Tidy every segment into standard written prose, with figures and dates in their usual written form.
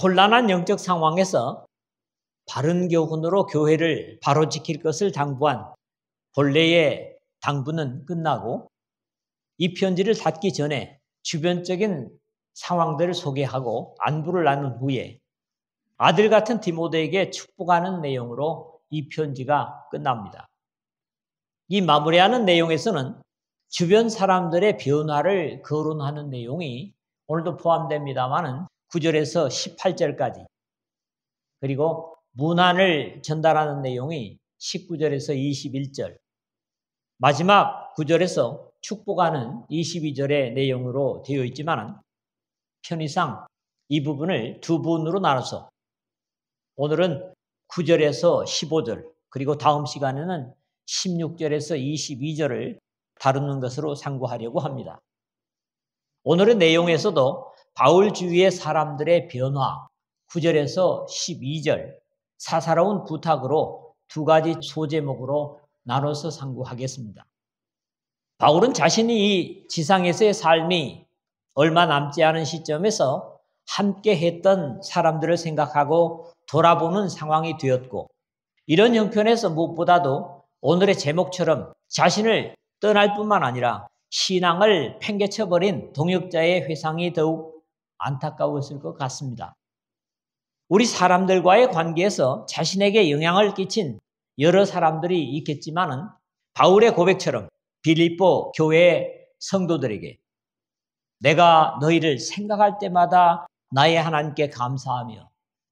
혼란한 영적 상황에서 바른 교훈으로 교회를 바로 지킬 것을 당부한 본래의 당부는 끝나고 이 편지를 닫기 전에 주변적인 상황들을 소개하고 안부를 나눈 후에 아들 같은 디모데에게 축복하는 내용으로 이 편지가 끝납니다. 이 마무리하는 내용에서는 주변 사람들의 변화를 거론하는 내용이 오늘도 포함됩니다마는 9절에서 18절까지, 그리고 문안을 전달하는 내용이 19절에서 21절, 마지막 9절에서 축복하는 22절의 내용으로 되어 있지만 편의상 이 부분을 두 부분으로 나눠서 오늘은 9절에서 15절, 그리고 다음 시간에는 16절에서 22절을 다루는 것으로 상고하려고 합니다. 오늘의 내용에서도 바울 주위의 사람들의 변화, 9절에서 12절, 사사로운 부탁으로 두 가지 소제목으로 나눠서 상고하겠습니다. 바울은 자신이 이 지상에서의 삶이 얼마 남지 않은 시점에서 함께 했던 사람들을 생각하고 돌아보는 상황이 되었고, 이런 형편에서 무엇보다도 오늘의 제목처럼 자신을 떠날 뿐만 아니라 신앙을 팽개쳐버린 동역자의 회상이 더욱 안타까웠을 것 같습니다. 우리 사람들과의 관계에서 자신에게 영향을 끼친 여러 사람들이 있겠지만은 바울의 고백처럼 빌립보 교회 성도들에게 내가 너희를 생각할 때마다 나의 하나님께 감사하며,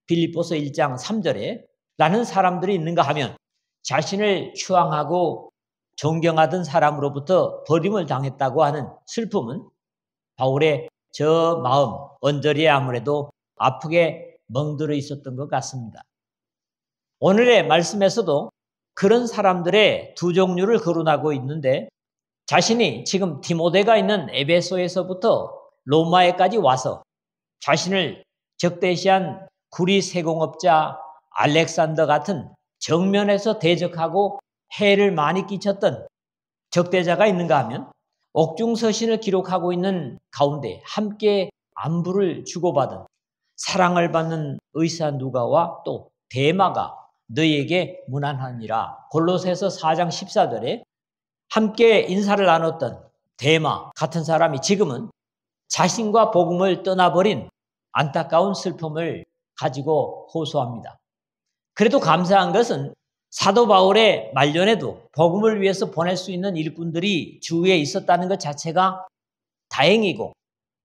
빌립보서 1장 3절에 라는 사람들이 있는가 하면 자신을 추앙하고 존경하던 사람으로부터 버림을 당했다고 하는 슬픔은 바울의 저 마음 언저리에 아무래도 아프게 멍들어 있었던 것 같습니다. 오늘의 말씀에서도 그런 사람들의 두 종류를 거론하고 있는데, 자신이 지금 디모데가 있는 에베소에서부터 로마에까지 와서 자신을 적대시한 구리 세공업자 알렉산더 같은 정면에서 대적하고 해를 많이 끼쳤던 적대자가 있는가 하면 옥중서신을 기록하고 있는 가운데 함께 안부를 주고받은 사랑을 받는 의사 누가와 또 데마가 너희에게 문안하니라, 골로새서 4장 14절에 함께 인사를 나눴던 데마 같은 사람이 지금은 자신과 복음을 떠나버린 안타까운 슬픔을 가지고 호소합니다. 그래도 감사한 것은 사도 바울의 말년에도 복음을 위해서 보낼 수 있는 일꾼들이 주위에 있었다는 것 자체가 다행이고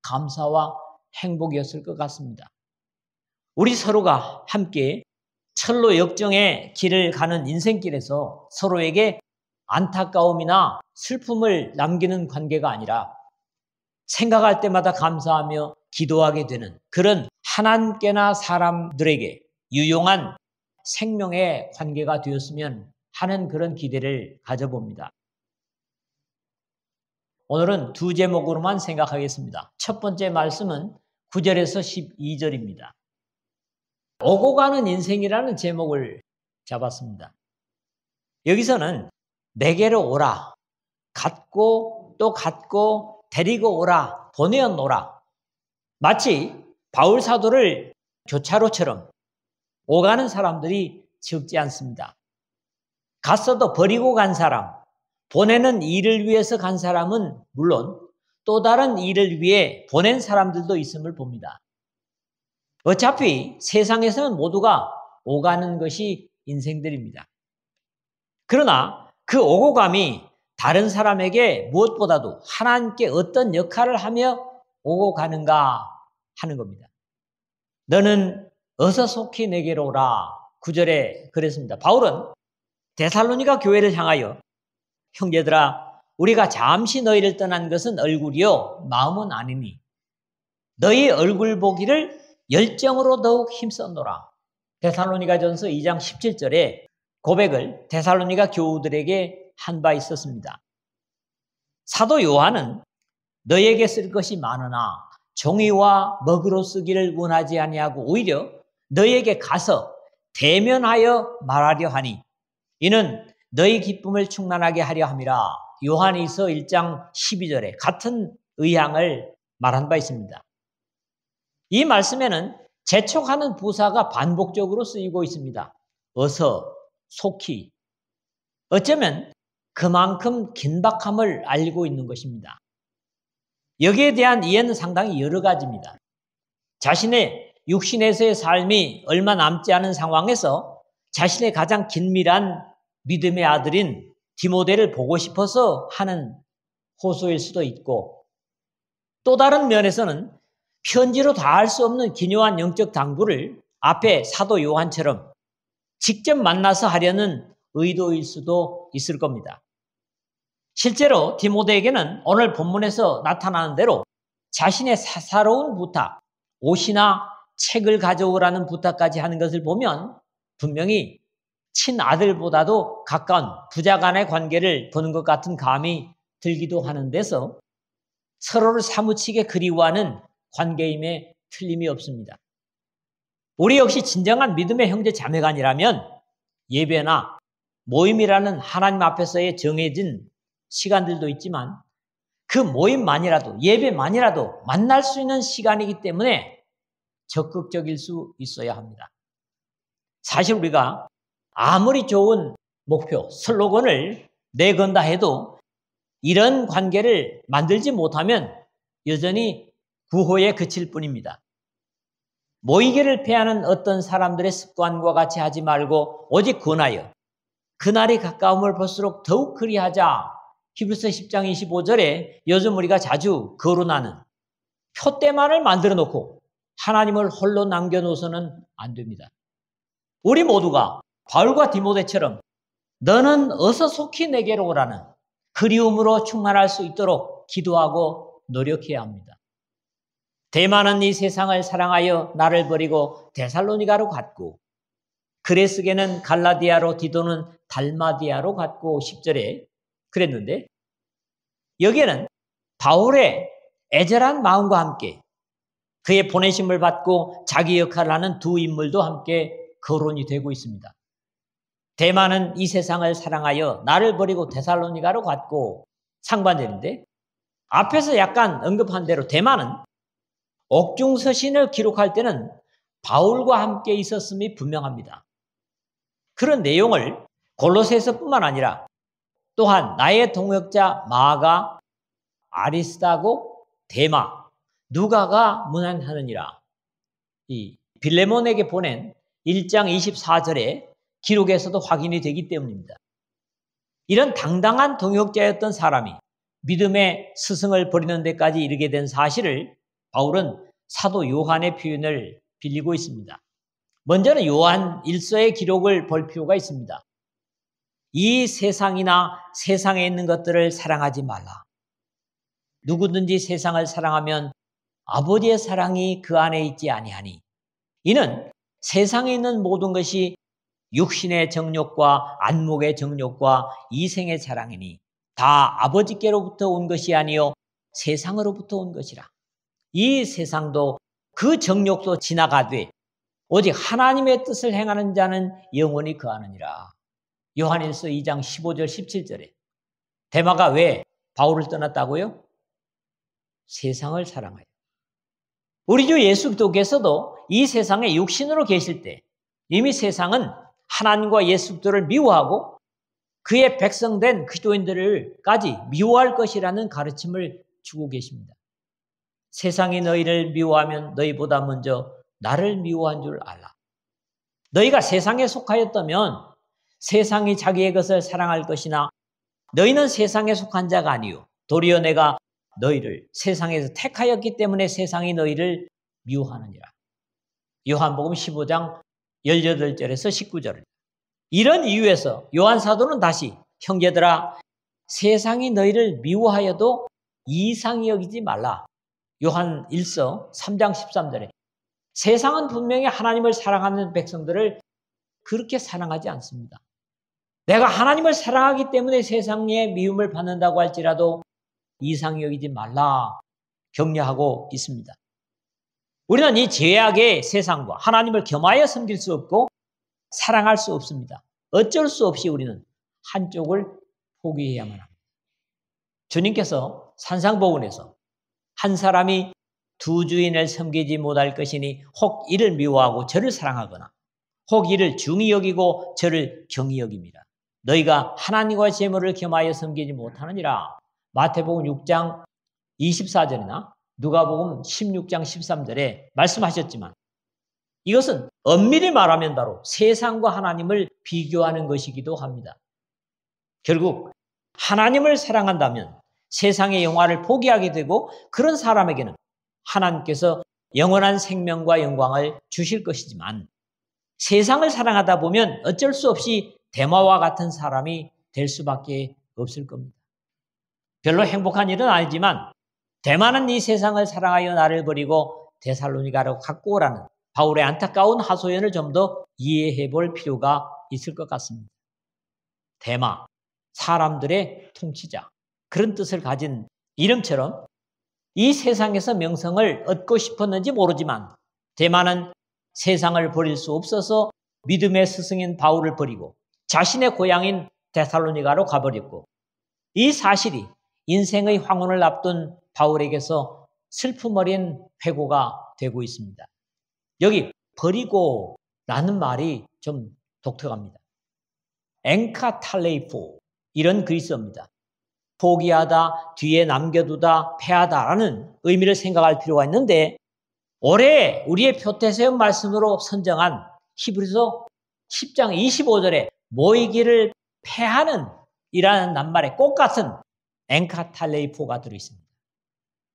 감사와 행복이었을 것 같습니다. 우리 서로가 함께 철로 역정의 길을 가는 인생길에서 서로에게 안타까움이나 슬픔을 남기는 관계가 아니라 생각할 때마다 감사하며 기도하게 되는 그런 하나님께나 사람들에게 유용한 생명의 관계가 되었으면 하는 그런 기대를 가져봅니다. 오늘은 두 제목으로만 생각하겠습니다. 첫 번째 말씀은 9절에서 12절입니다. 오고 가는 인생이라는 제목을 잡았습니다. 여기서는 내게로 오라, 갖고 또 갖고 데리고 오라, 보내어 놓으라, 마치 바울 사도를 교차로처럼 오가는 사람들이 적지 않습니다. 갔어도 버리고 간 사람, 보내는 일을 위해서 간 사람은 물론 또 다른 일을 위해 보낸 사람들도 있음을 봅니다. 어차피 세상에서는 모두가 오가는 것이 인생들입니다. 그러나 그 오고 감이 다른 사람에게 무엇보다도 하나님께 어떤 역할을 하며 오고 가는가 하는 겁니다. 너는 어서 속히 내게로 오라. 9절에 그랬습니다. 바울은 데살로니가 교회를 향하여 형제들아, 우리가 잠시 너희를 떠난 것은 얼굴이요 마음은 아니니 너희 얼굴 보기를 열정으로 더욱 힘써노라. 데살로니가전서 2장 17절에 고백을 데살로니가 교우들에게 한 바 있었습니다. 사도 요한은 너희에게 쓸 것이 많으나 종이와 먹으로 쓰기를 원하지 아니하고 오히려 너희에게 가서 대면하여 말하려 하니 이는 너희 기쁨을 충만하게 하려 함이라. 요한일서 1장 12절에 같은 의향을 말한 바 있습니다. 이 말씀에는 재촉하는 부사가 반복적으로 쓰이고 있습니다. 어서, 속히. 어쩌면 그만큼 긴박함을 알고 있는 것입니다. 여기에 대한 이해는 상당히 여러 가지입니다. 자신의 육신에서의 삶이 얼마 남지 않은 상황에서 자신의 가장 긴밀한 믿음의 아들인 디모데를 보고 싶어서 하는 호소일 수도 있고, 또 다른 면에서는 편지로 다 할 수 없는 기묘한 영적 당부를 앞에 사도 요한처럼 직접 만나서 하려는 의도일 수도 있을 겁니다. 실제로 디모데에게는 오늘 본문에서 나타나는 대로 자신의 사사로운 부탁, 옷이나 책을 가져오라는 부탁까지 하는 것을 보면 분명히 친아들보다도 가까운 부자 간의 관계를 보는 것 같은 감이 들기도 하는 데서 서로를 사무치게 그리워하는 관계임에 틀림이 없습니다. 우리 역시 진정한 믿음의 형제 자매간이라면 예배나 모임이라는 하나님 앞에서의 정해진 시간들도 있지만 그 모임만이라도, 예배만이라도 만날 수 있는 시간이기 때문에 적극적일 수 있어야 합니다. 사실 우리가 아무리 좋은 목표, 슬로건을 내건다 해도 이런 관계를 만들지 못하면 여전히 구호에 그칠 뿐입니다. 모이기를 피하는 어떤 사람들의 습관과 같이 하지 말고 오직 권하여 그날이 가까움을 볼수록 더욱 그리하자. 히브리서 10장 25절에 요즘 우리가 자주 거론하는 표대만을 만들어 놓고 하나님을 홀로 남겨놓아서는 안 됩니다. 우리 모두가 바울과 디모데처럼 너는 어서 속히 내게로 오라는 그리움으로 충만할 수 있도록 기도하고 노력해야 합니다. 대만은 이 세상을 사랑하여 나를 버리고 데살로니가로 갔고 그레스게는 갈라디아로 디도는 달마디아로 갔고 10절에 그랬는데 여기에는 바울의 애절한 마음과 함께 그의 보내심을 받고 자기 역할을 하는 두 인물도 함께 거론이 되고 있습니다. 대만은 이 세상을 사랑하여 나를 버리고 데살로니가로 갔고 상반절인데 앞에서 약간 언급한 대로 대만은 옥중서신을 기록할 때는 바울과 함께 있었음이 분명합니다. 그런 내용을 골로새서뿐만 아니라 또한 나의 동역자 마가, 아리스다고, 데마, 누가가 문안하느니라. 이 빌레몬에게 보낸 1장 24절의 기록에서도 확인이 되기 때문입니다. 이런 당당한 동역자였던 사람이 믿음의 스승을 버리는 데까지 이르게 된 사실을 바울은 사도 요한의 표현을 빌리고 있습니다. 먼저는 요한 1서의 기록을 볼 필요가 있습니다. 이 세상이나 세상에 있는 것들을 사랑하지 말라. 누구든지 세상을 사랑하면 아버지의 사랑이 그 안에 있지 아니하니 이는 세상에 있는 모든 것이 육신의 정욕과 안목의 정욕과 이생의 사랑이니 다 아버지께로부터 온 것이 아니요 세상으로부터 온 것이라. 이 세상도 그 정욕도 지나가되 오직 하나님의 뜻을 행하는 자는 영원히 거하느니라. 요한일서 2장 15절 17절에 데마가 왜 바울을 떠났다고요? 세상을 사랑하여. 우리 주 예수 그리스도께서도 이 세상에 육신으로 계실 때 이미 세상은 하나님과 예수 그리스도를 미워하고 그의 백성된 그리스도인들을까지 미워할 것이라는 가르침을 주고 계십니다. 세상이 너희를 미워하면 너희보다 먼저 나를 미워한 줄 알라. 너희가 세상에 속하였다면 세상이 자기의 것을 사랑할 것이나 너희는 세상에 속한 자가 아니요 도리어 내가 너희를 세상에서 택하였기 때문에 세상이 너희를 미워하느니라. 요한복음 15장 18절에서 19절. 이런 이유에서 요한 사도는 다시 형제들아 세상이 너희를 미워하여도 이상히 여기지 말라. 요한 1서 3장 13절에 세상은 분명히 하나님을 사랑하는 백성들을 그렇게 사랑하지 않습니다. 내가 하나님을 사랑하기 때문에 세상의 미움을 받는다고 할지라도 이상히 여기지 말라 격려하고 있습니다. 우리는 이 죄악의 세상과 하나님을 겸하여 섬길 수 없고 사랑할 수 없습니다. 어쩔 수 없이 우리는 한쪽을 포기해야만 합니다. 주님께서 산상보훈에서 한 사람이 두 주인을 섬기지 못할 것이니 혹 이를 미워하고 저를 사랑하거나 혹 이를 중히 여기고 저를 경히 여깁니다. 너희가 하나님과 재물을 겸하여 섬기지 못하느니라. 마태복음 6장 24절이나 누가복음 16장 13절에 말씀하셨지만 이것은 엄밀히 말하면 바로 세상과 하나님을 비교하는 것이기도 합니다. 결국 하나님을 사랑한다면 세상의 영화를 포기하게 되고 그런 사람에게는 하나님께서 영원한 생명과 영광을 주실 것이지만 세상을 사랑하다 보면 어쩔 수 없이 데마와 같은 사람이 될 수밖에 없을 겁니다. 별로 행복한 일은 아니지만 데마는 이 세상을 사랑하여 나를 버리고 데살로니가로 갖고 오라는 바울의 안타까운 하소연을 좀 더 이해해 볼 필요가 있을 것 같습니다. 데마, 사람들의 통치자, 그런 뜻을 가진 이름처럼 이 세상에서 명성을 얻고 싶었는지 모르지만 데마는 세상을 버릴 수 없어서 믿음의 스승인 바울을 버리고 자신의 고향인 데살로니가로 가버렸고 이 사실이 인생의 황혼을 앞둔 바울에게서 슬픔 어린 회고가 되고 있습니다. 여기 버리고라는 말이 좀 독특합니다. 엔카탈레이포 이런 그리스어입니다. 포기하다, 뒤에 남겨두다, 패하다라는 의미를 생각할 필요가 있는데 올해 우리의 표태세움 말씀으로 선정한 히브리서 10장 25절에 모이기를 패하는 이라는 낱말에 꼭 같은 엔카탈레이포가 들어있습니다.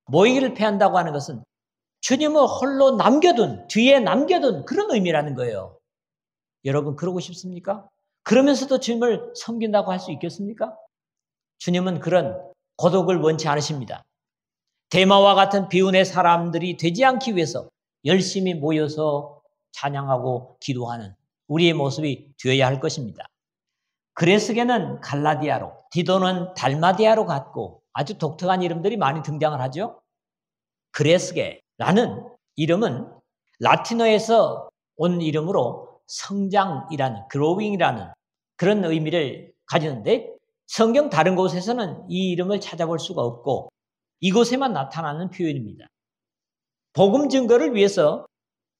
모이기를 패한다고 하는 것은 주님을 홀로 남겨둔, 뒤에 남겨둔 그런 의미라는 거예요. 여러분 그러고 싶습니까? 그러면서도 주님을 섬긴다고 할 수 있겠습니까? 주님은 그런 고독을 원치 않으십니다. 데마와 같은 비운의 사람들이 되지 않기 위해서 열심히 모여서 찬양하고 기도하는 우리의 모습이 되어야 할 것입니다. 그레스게는 갈라디아로, 디도는 달마디아로 같고 아주 독특한 이름들이 많이 등장을 하죠. 그레스게라는 이름은 라틴어에서 온 이름으로 성장이라는, growing이라는 그런 의미를 가지는데 성경 다른 곳에서는 이 이름을 찾아볼 수가 없고 이곳에만 나타나는 표현입니다. 복음 증거를 위해서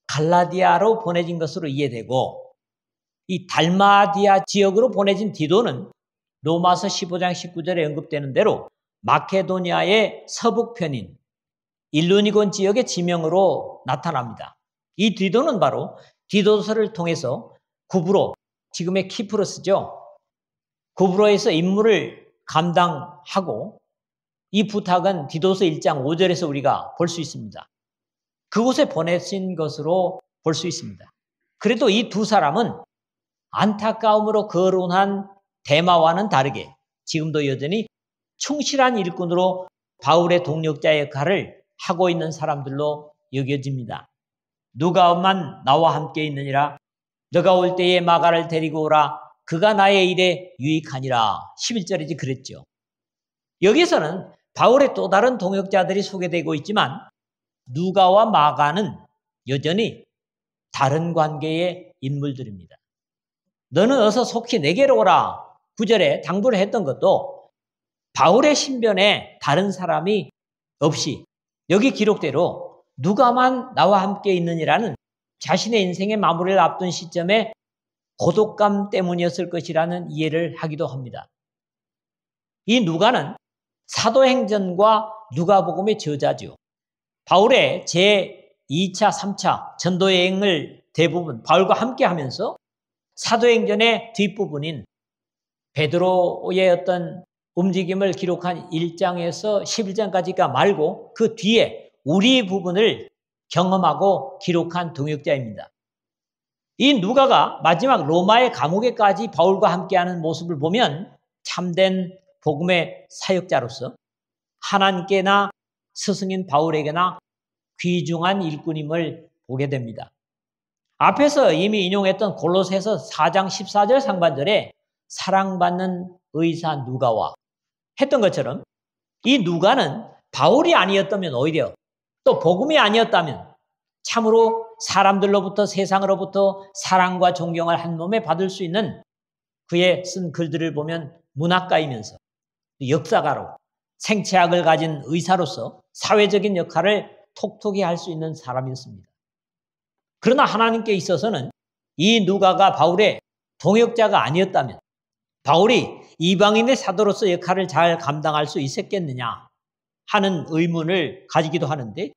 갈라디아로 보내진 것으로 이해되고 이 달마디아 지역으로 보내진 디도는 로마서 15장 19절에 언급되는 대로 마케도니아의 서북편인 일루니곤 지역의 지명으로 나타납니다. 이 디도는 바로 디도서를 통해서 구브로, 지금의 키프로스죠. 구브로에서 임무를 감당하고 이 부탁은 디도서 1장 5절에서 우리가 볼 수 있습니다. 그곳에 보내신 것으로 볼 수 있습니다. 그래도 이 두 사람은 안타까움으로 거론한 데마와는 다르게 지금도 여전히 충실한 일꾼으로 바울의 동력자 역할을 하고 있는 사람들로 여겨집니다. 누가만 나와 함께 있느니라. 너가 올 때에 마가를 데리고 오라. 그가 나의 일에 유익하니라. 11절이지 그랬죠. 여기서는 바울의 또 다른 동역자들이 소개되고 있지만 누가와 마가는 여전히 다른 관계의 인물들입니다. 너는 어서 속히 내게로 오라. 9절에 당부를 했던 것도 바울의 신변에 다른 사람이 없이 여기 기록대로 누가만 나와 함께 있느니라는 자신의 인생의 마무리를 앞둔 시점에 고독감 때문이었을 것이라는 이해를 하기도 합니다. 이 누가는 사도행전과 누가복음의 저자죠. 바울의 제2차, 3차 전도 여행을 대부분 바울과 함께 하면서 사도행전의 뒷부분인 베드로의 어떤 움직임을 기록한 1장에서 11장까지가 말고 그 뒤에 우리 부분을 경험하고 기록한 동역자입니다. 이 누가가 마지막 로마의 감옥에까지 바울과 함께하는 모습을 보면 참된 복음의 사역자로서 하나님께나 스승인 바울에게나 귀중한 일꾼임을 보게 됩니다. 앞에서 이미 인용했던 골로새서 4장 14절 상반절에 사랑받는 의사 누가와 했던 것처럼 이 누가는 바울이 아니었다면 오히려 또 복음이 아니었다면 참으로 사람들로부터 세상으로부터 사랑과 존경을 한 몸에 받을 수 있는 그의 쓴 글들을 보면 문학가이면서 역사가로 생체학을 가진 의사로서 사회적인 역할을 톡톡히 할 수 있는 사람이었습니다. 그러나 하나님께 있어서는 이 누가가 바울의 동역자가 아니었다면 바울이 이방인의 사도로서 역할을 잘 감당할 수 있었겠느냐 하는 의문을 가지기도 하는데,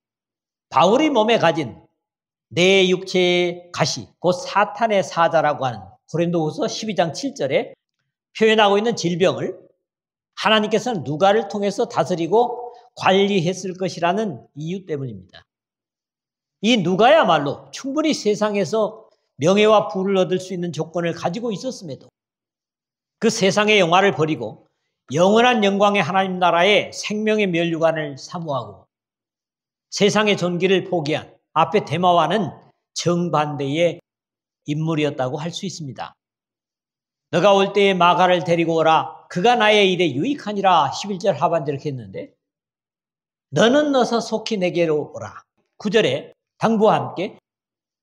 바울이 몸에 가진 내 육체의 가시, 곧 사탄의 사자라고 하는 고린도후서 12장 7절에 표현하고 있는 질병을 하나님께서는 누가를 통해서 다스리고 관리했을 것이라는 이유 때문입니다. 이 누가야말로 충분히 세상에서 명예와 부를 얻을 수 있는 조건을 가지고 있었음에도 그 세상의 영화를 버리고 영원한 영광의 하나님 나라의 생명의 면류관을 사모하고 세상의 존귀를 포기한 앞에 데마와는 정반대의 인물이었다고 할 수 있습니다. 너가 올 때에 마가를 데리고 오라. 그가 나의 일에 유익하니라. 11절 하반절 이렇게 했는데, 너는 어서 속히 내게로 오라. 9절에 당부와 함께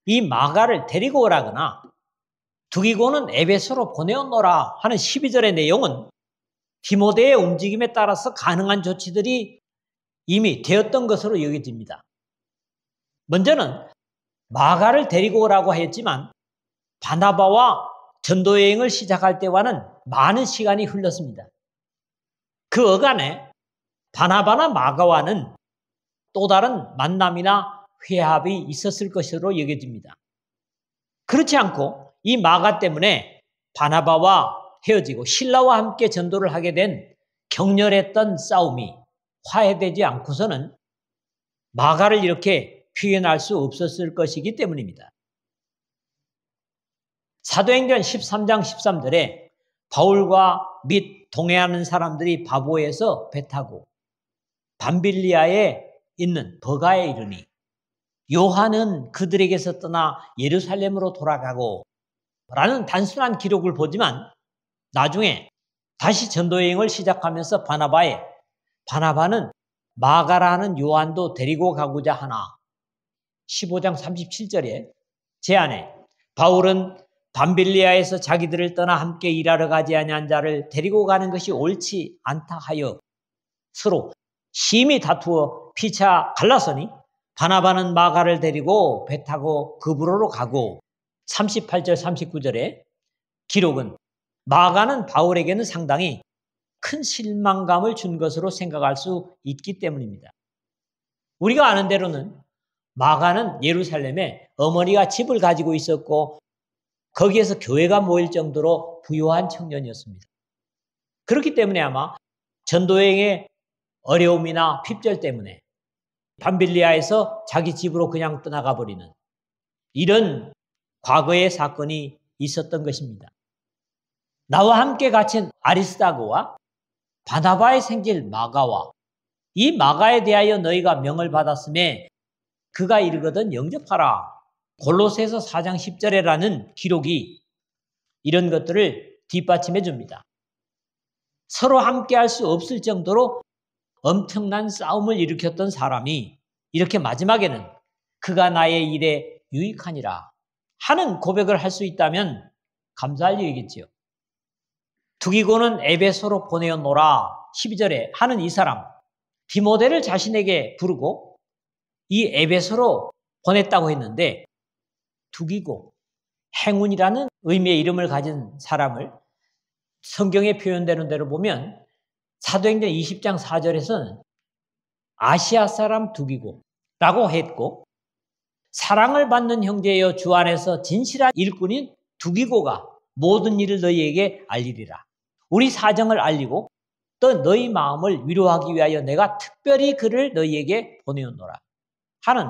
이 마가를 데리고 오라거나 두기고는 에베소로 보내어노라 하는 12절의 내용은 디모데의 움직임에 따라서 가능한 조치들이 이미 되었던 것으로 여겨집니다. 먼저는 마가를 데리고 오라고 하였지만 바나바와 전도 여행을 시작할 때와는 많은 시간이 흘렀습니다. 그 어간에 바나바나 마가와는 또 다른 만남이나 회합이 있었을 것으로 여겨집니다. 그렇지 않고 이 마가 때문에 바나바와 헤어지고 실라와 함께 전도를 하게 된 격렬했던 싸움이 화해되지 않고서는 마가를 이렇게 표현할 수 없었을 것이기 때문입니다. 사도행전 13장 13절에 바울과 및 동행하는 사람들이 바보에서 배 타고 밤빌리아에 있는 버가에 이르니 요한은 그들에게서 떠나 예루살렘으로 돌아가고 라는 단순한 기록을 보지만 나중에 다시 전도여행을 시작하면서 바나바는 마가라는 요한도 데리고 가고자 하나 15장 37절에 제안해 바울은 밤빌리아에서 자기들을 떠나 함께 일하러 가지 아니한 자를 데리고 가는 것이 옳지 않다 하여 서로 심히 다투어 피차 갈라서니 바나바는 마가를 데리고 배 타고 그브로로 가고 38절 39절에 기록은 마가는 바울에게는 상당히 큰 실망감을 준 것으로 생각할 수 있기 때문입니다. 우리가 아는 대로는 마가는 예루살렘에 어머니가 집을 가지고 있었고 거기에서 교회가 모일 정도로 부유한 청년이었습니다. 그렇기 때문에 아마 전도여행의 어려움이나 핍절 때문에 밤빌리아에서 자기 집으로 그냥 떠나가 버리는 이런 과거의 사건이 있었던 것입니다. 나와 함께 갇힌 아리스다고와 바나바의 생질 마가와 이 마가에 대하여 너희가 명을 받았음에 그가 이르거든 영접하라. 골로새서 4장 10절에라는 기록이 이런 것들을 뒷받침해 줍니다. 서로 함께 할 수 없을 정도로 엄청난 싸움을 일으켰던 사람이 이렇게 마지막에는 그가 나의 일에 유익하니라 하는 고백을 할 수 있다면 감사할 일이겠지요. 두기고는 에베소로 보내어노라 12절에 하는 이 사람 디모데를 자신에게 부르고 이 에베소로 보냈다고 했는데 두기고 행운이라는 의미의 이름을 가진 사람을 성경에 표현되는 대로 보면 사도행전 20장 4절에서는 아시아 사람 두기고라고 했고 사랑을 받는 형제여 주 안에서 진실한 일꾼인 두기고가 모든 일을 너희에게 알리리라. 우리 사정을 알리고 또 너희 마음을 위로하기 위하여 내가 특별히 그를 너희에게 보내었노라 하는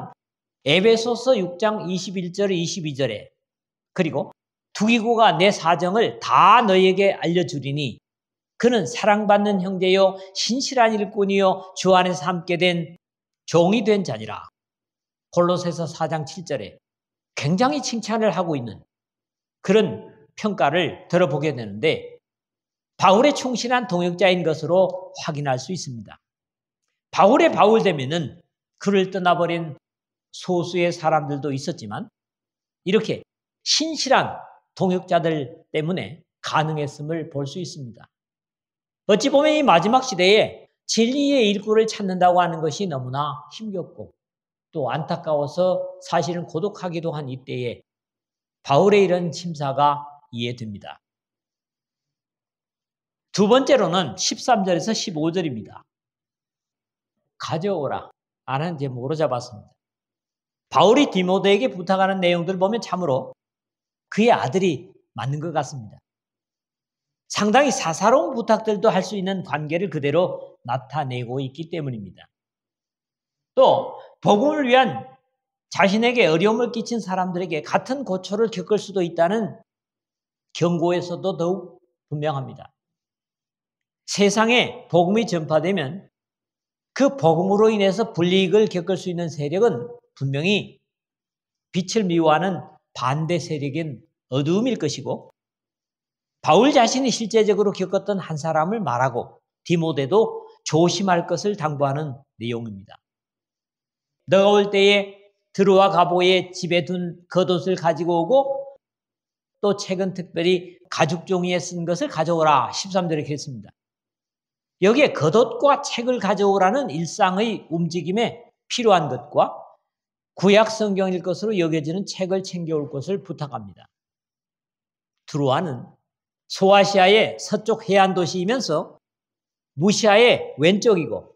에베소서 6장 21절 22절에 그리고 두기고가 내 사정을 다 너희에게 알려주리니 그는 사랑받는 형제요 신실한 일꾼이요 주 안에서 함께 된 종이 된 자니라. 골로새서 4장 7절에 굉장히 칭찬을 하고 있는 그런 평가를 들어보게 되는데 바울의 충실한 동역자인 것으로 확인할 수 있습니다. 바울의 바울되면은 그를 떠나버린 소수의 사람들도 있었지만 이렇게 신실한 동역자들 때문에 가능했음을 볼 수 있습니다. 어찌 보면 이 마지막 시대에 진리의 일꾼을 찾는다고 하는 것이 너무나 힘겹고 또 안타까워서 사실은 고독하기도 한 이때에 바울의 이런 심사가 이해됩니다. 두 번째로는 13절에서 15절입니다. 가져오라. 나는 이제 모로 잡았습니다. 바울이 디모데에게 부탁하는 내용들 보면 참으로 그의 아들이 맞는 것 같습니다. 상당히 사사로운 부탁들도 할 수 있는 관계를 그대로 나타내고 있기 때문입니다. 또 복음을 위한 자신에게 어려움을 끼친 사람들에게 같은 고초를 겪을 수도 있다는 경고에서도 더욱 분명합니다. 세상에 복음이 전파되면 그 복음으로 인해서 불이익을 겪을 수 있는 세력은 분명히 빛을 미워하는 반대 세력인 어두움일 것이고, 바울 자신이 실제적으로 겪었던 한 사람을 말하고 디모데도 조심할 것을 당부하는 내용입니다. 너가 올 때에 드로아 가보의 집에 둔 겉옷을 가지고 오고 또 책은 특별히 가죽 종이에 쓴 것을 가져오라. 13절에 이렇게 했습니다. 여기에 겉옷과 책을 가져오라는 일상의 움직임에 필요한 것과 구약 성경일 것으로 여겨지는 책을 챙겨올 것을 부탁합니다. 드로아는 소아시아의 서쪽 해안 도시이면서 무시아의 왼쪽이고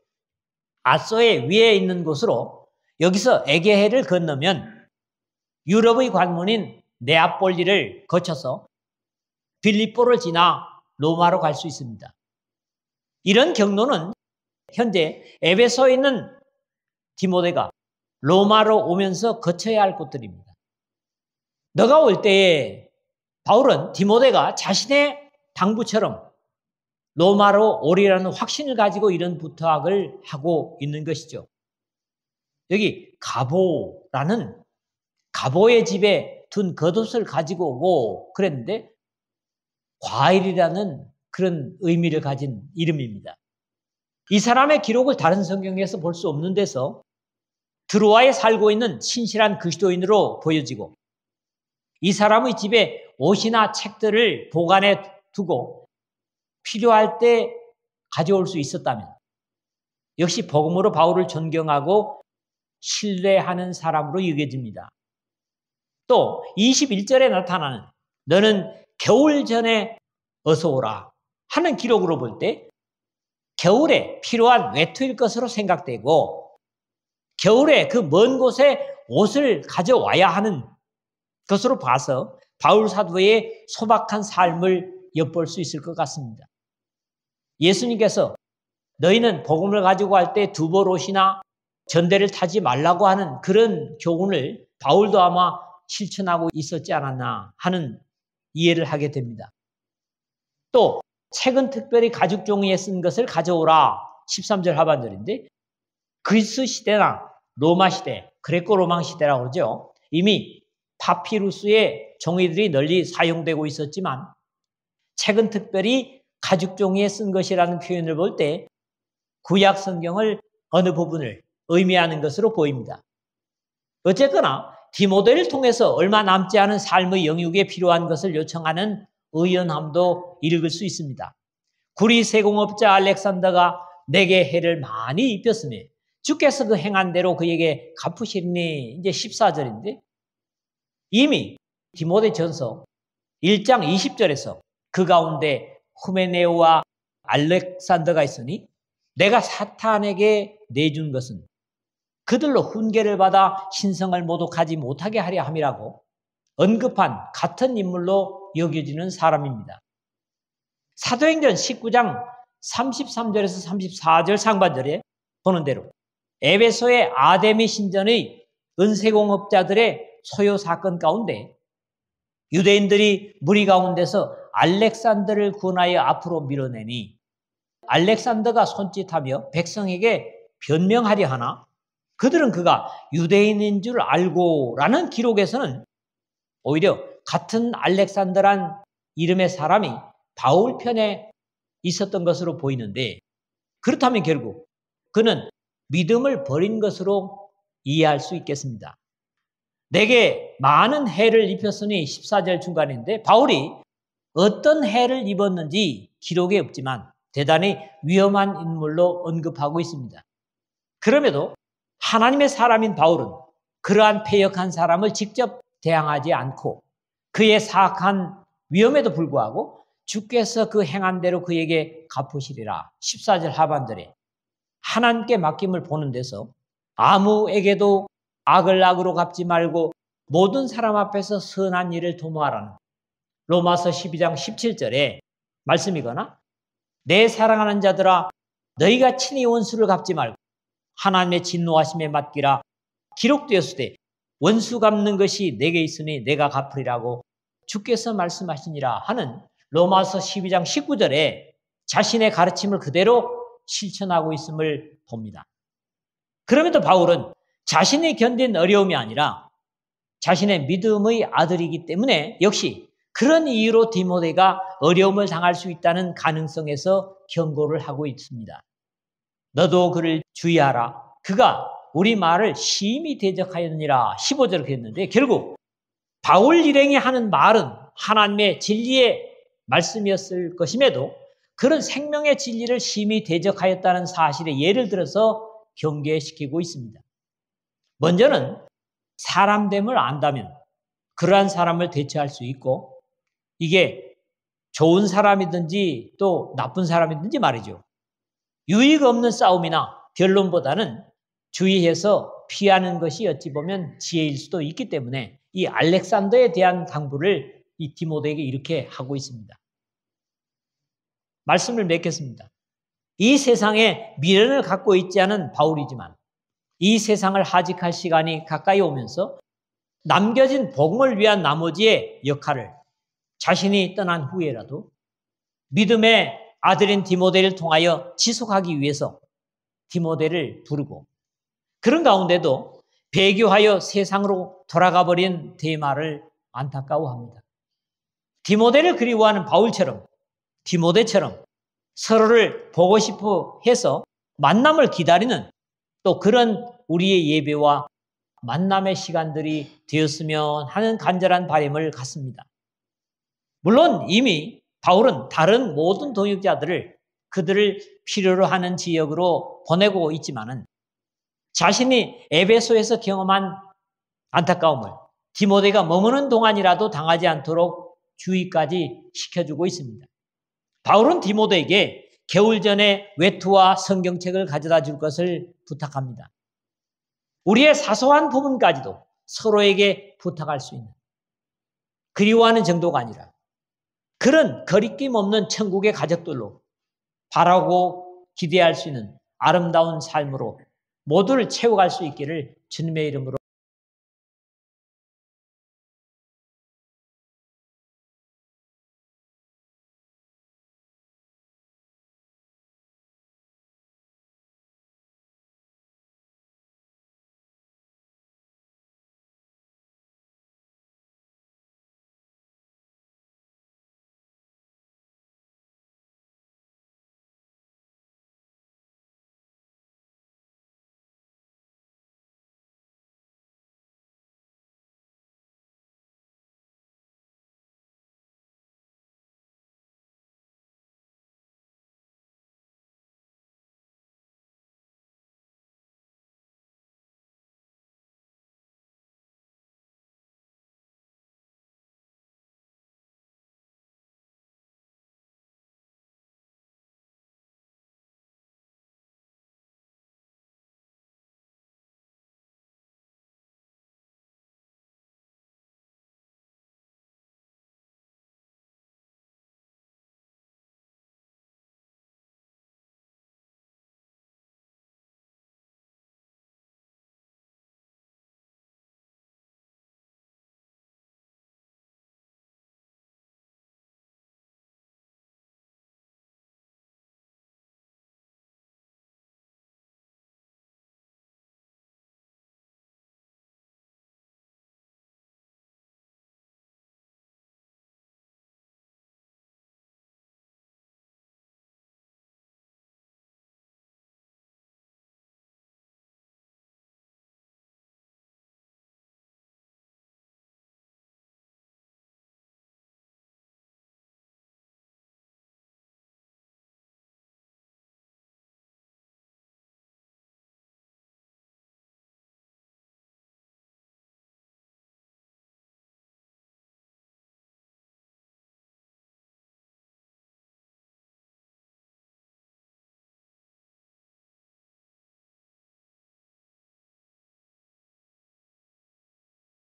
아소의 위에 있는 곳으로 여기서 에게해를 건너면 유럽의 관문인 네아폴리를 거쳐서 빌립보를 지나 로마로 갈 수 있습니다. 이런 경로는 현재 에베소에 있는 디모데가 로마로 오면서 거쳐야 할 곳들입니다. 너가 올 때에 바울은 디모데가 자신의 당부처럼 로마로 오리라는 확신을 가지고 이런 부탁을 하고 있는 것이죠. 여기 가보라는 가보의 집에 둔 겉옷을 가지고 오고 그랬는데 과일이라는 그런 의미를 가진 이름입니다. 이 사람의 기록을 다른 성경에서 볼 수 없는 데서 드로아에 살고 있는 신실한 그리스도인으로 보여지고 이 사람의 집에 옷이나 책들을 보관해 두고 필요할 때 가져올 수 있었다면 역시 복음으로 바울을 존경하고 신뢰하는 사람으로 여겨집니다. 또 21절에 나타나는 너는 겨울 전에 어서 오라 하는 기록으로 볼 때 겨울에 필요한 외투일 것으로 생각되고 겨울에 그 먼 곳에 옷을 가져와야 하는 것으로 봐서 바울 사도의 소박한 삶을 엿볼 수 있을 것 같습니다. 예수님께서 너희는 복음을 가지고 갈 때 두벌 옷이나 전대를 타지 말라고 하는 그런 교훈을 바울도 아마 실천하고 있었지 않았나 하는 이해를 하게 됩니다. 또 책은 특별히 가죽 종이에 쓴 것을 가져오라 13절 하반절인데 그리스 시대나 로마 시대, 그레코 로망 시대라고 그러죠. 이미 파피루스의 종이들이 널리 사용되고 있었지만 책은 특별히 가죽 종이에 쓴 것이라는 표현을 볼 때 구약 성경을 어느 부분을 의미하는 것으로 보입니다. 어쨌거나 디모데를 통해서 얼마 남지 않은 삶의 영육에 필요한 것을 요청하는 의연함도 읽을 수 있습니다. 구리 세공업자 알렉산더가 내게 해를 많이 입혔으니 주께서 그 행한 대로 그에게 갚으시리니 이제 14절인데 이미 디모데 전서 1장 20절에서 그 가운데 후메네오와 알렉산더가 있으니 내가 사탄에게 내준 것은 그들로 훈계를 받아 신성을 모독하지 못하게 하려 함이라고 언급한 같은 인물로 여겨지는 사람입니다. 사도행전 19장 33절에서 34절 상반절에 보는 대로 에베소의 아데미 신전의 은세공업자들의 소요 사건 가운데 유대인들이 무리 가운데서 알렉산더를 군하여 앞으로 밀어내니 알렉산더가 손짓하며 백성에게 변명하려 하나 그들은 그가 유대인인 줄 알고라는 기록에서는 오히려 같은 알렉산더란 이름의 사람이 바울 편에 있었던 것으로 보이는데 그렇다면 결국 그는 믿음을 버린 것으로 이해할 수 있겠습니다. 내게 많은 해를 입혔으니 14절 중간인데 바울이 어떤 해를 입었는지 기록에 없지만 대단히 위험한 인물로 언급하고 있습니다. 그럼에도 하나님의 사람인 바울은 그러한 패역한 사람을 직접 대항하지 않고 그의 사악한 위험에도 불구하고 주께서 그 행한 대로 그에게 갚으시리라. 14절 하반절에 하나님께 맡김을 보는 데서 아무에게도 악을 악으로 갚지 말고 모든 사람 앞에서 선한 일을 도모하라는 로마서 12장 17절에 말씀이거나 내 사랑하는 자들아 너희가 친히 원수를 갚지 말고 하나님의 진노하심에 맡기라 기록되었을 때 원수 갚는 것이 내게 있으니 내가 갚으리라고 주께서 말씀하시니라 하는 로마서 12장 19절에 자신의 가르침을 그대로 실천하고 있음을 봅니다. 그럼에도 바울은 자신이 견딘 어려움이 아니라 자신의 믿음의 아들이기 때문에 역시 그런 이유로 디모데가 어려움을 당할 수 있다는 가능성에서 경고를 하고 있습니다. 너도 그를 주의하라. 그가 우리 말을 심히 대적하였느니라 15절을 그랬는데 결국 바울 일행이 하는 말은 하나님의 진리의 말씀이었을 것임에도 그런 생명의 진리를 심히 대적하였다는 사실에 예를 들어서 경계시키고 있습니다. 먼저는 사람됨을 안다면 그러한 사람을 대처할 수 있고 이게 좋은 사람이든지 또 나쁜 사람이든지 말이죠. 유익 없는 싸움이나 변론보다는 주의해서 피하는 것이 어찌 보면 지혜일 수도 있기 때문에 이 알렉산더에 대한 당부를 이 디모데에게 이렇게 하고 있습니다. 말씀을 맺겠습니다. 이 세상에 미련을 갖고 있지 않은 바울이지만 이 세상을 하직할 시간이 가까이 오면서 남겨진 복음을 위한 나머지의 역할을 자신이 떠난 후에라도 믿음의 아들인 디모데를 통하여 지속하기 위해서 디모데를 부르고 그런 가운데도 배교하여 세상으로 돌아가 버린 데마를 안타까워합니다. 디모데를 그리워하는 바울처럼 디모데처럼 서로를 보고 싶어 해서 만남을 기다리는 또 그런 우리의 예배와 만남의 시간들이 되었으면 하는 간절한 바람을 갖습니다. 물론 이미 바울은 다른 모든 동역자들을 그들을 필요로 하는 지역으로 보내고 있지만은 자신이 에베소에서 경험한 안타까움을 디모데가 머무는 동안이라도 당하지 않도록 주의까지 시켜주고 있습니다. 바울은 디모데에게 겨울 전에 외투와 성경책을 가져다 줄 것을 부탁합니다. 우리의 사소한 부분까지도 서로에게 부탁할 수 있는 그리워하는 정도가 아니라 그런 거리낌 없는 천국의 가족들로 바라고 기대할 수 있는 아름다운 삶으로 모두를 채워갈 수 있기를 주님의 이름으로